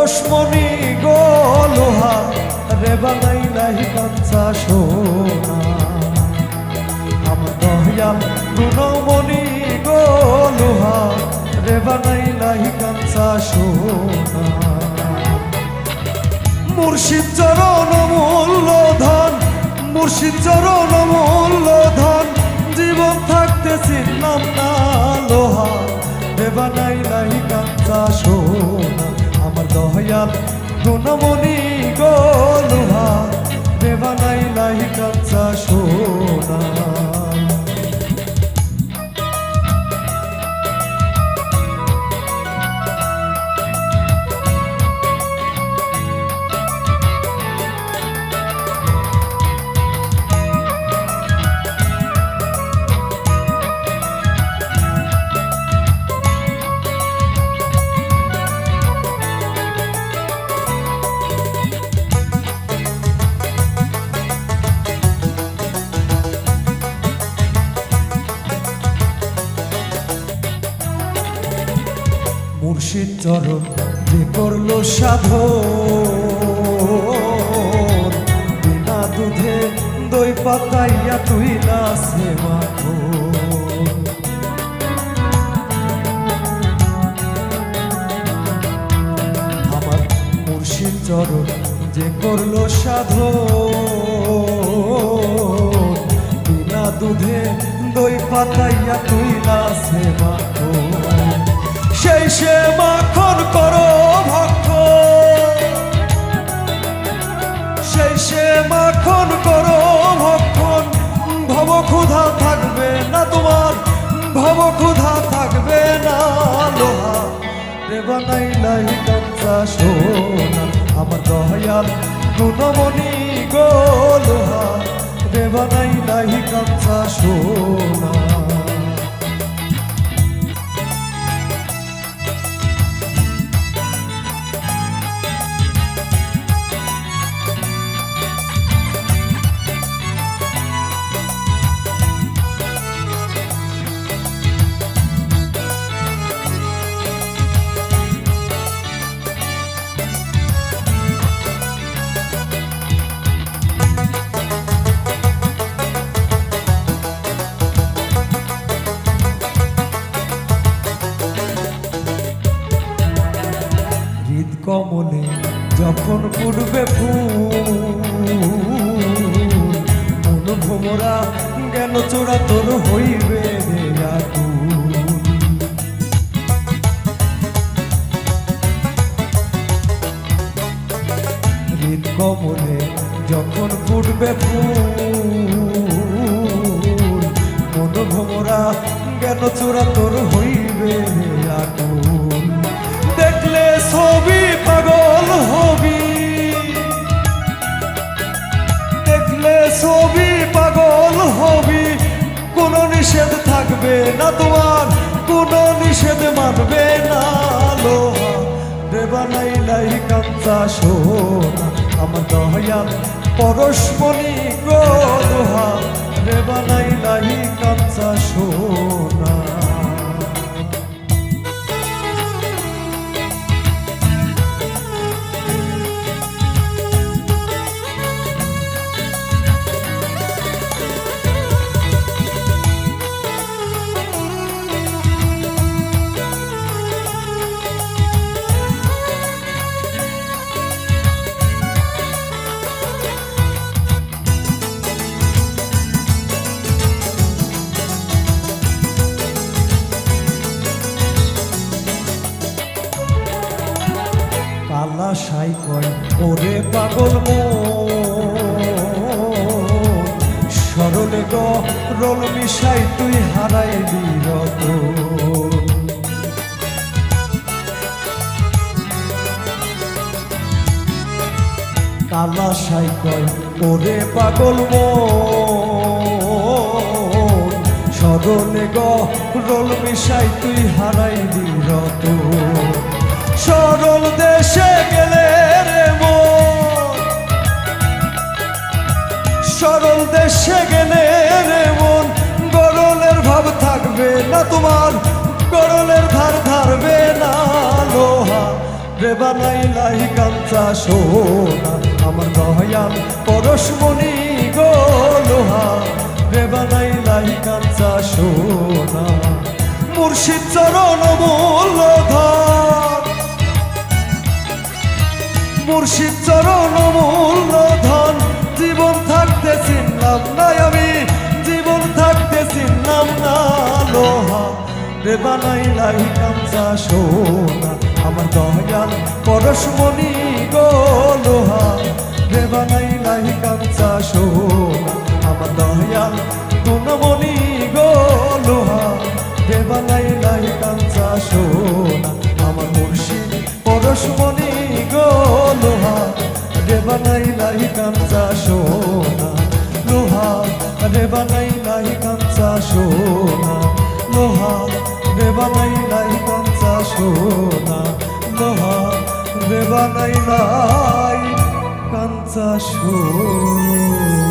পরশমণি গো লোহা রে বানাইলাই কাঞ্চা সোনা আমার দয়াল গুণমণি গো লোহা রে বানাইলাই কাঞ্চা সোনা মুর্শিদ চরণ মূল্য ধন মুর্শিদ চরণ মূল্য ধন জীবন থাকতে চিনলাম না লোহা রে বানাইলাই কাঞ্চা সোনা আমার দয়াল গুণমণি গো লোহা রে বানাইলাই কাঞ্চা সোনা মুর্শিদ চরণ যে করলো সাধন বিনা দুধে দই পাতাইয়া তুই লাসে মাখন আমার মুর্শিদ চরণ যে করলো সাধন বিনা দুধে দই পাতাইয়া তুই লাসে মাখন সেই সে মাখন করো ভক্ষণ সেই সে মাখন করো ভক্ষণ ভব ক্ষুধা থাকবে না তোমার ভব ক্ষুধা থাকবে না লোহা রে বানাইলাই কাঞ্চা সোনা আমার দয়াল গুণমণি গো লোহা রে বানাইলাই কাঞ্চা সোনা কমলে যখন ফুটবে ফুল মন ভোমরা জ্ঞান চোরা তোর হইবে রে আকুল হৃদ কমলে যখন ফুটবে ফুল মন ভোমরা জ্ঞান চোরা তোর হইবে রে আকুল দেখলে ছবি পাগল হবি দেখলে ছবি পাগল হবি কোনো নিষেধ থাকবে না তোমার কোনো নিষেধ মানবে না লোহা রে বানাইলাই কাঞ্চা সোনা আমার দয়াল পরশমণি গো লোহা রে বানাইলাই কাঞ্চা সোনা কালা সাই কয় ওরে পাগল মন সরলে গরল মিশাই তুই হারাইলি রতন কালা সাই কয় ওরে পাগল মন সরলে গরল মিশাই তুই হারাইলি রতন সরল দেশে গেলে রে মন সরল দেশে গেলে রে মন গরলের ভাব থাকবে না তোমার গরলের ধার ধারবে না লোহা রে বানাইলাই কাঞ্চা সোনা আমার দয়াল পরশমণি গো লোহা রে বানাইলাই কাঞ্চা সোনা মুর্শিদ চরণ মূল্যধন মুর্শিদ চরণ মূল্যধন জীবন থাকতে চিনলাম না আমি জীবন থাকতে চিনলাম না লোহা রে বানাইলাই কাঞ্চা সোনা আমার দয়াল পরশমণি গো লোহা রে বানাইলাই কাঞ্চা সোনা আমার দয়াল গুণমণি গো লোহা রে বানাইলাই কাঞ্চা সোনা আমার মুর্শিদ পরশমণি গো লোহা রে বানাইলাই কাঞ্চা সোনা লোহা রে বানাইলাই কাঞ্চা সোনা লোহা রে বানাইলাই কাঞ্চা সোনা লোহা রে বানাইলাই কাঞ্চা সোনা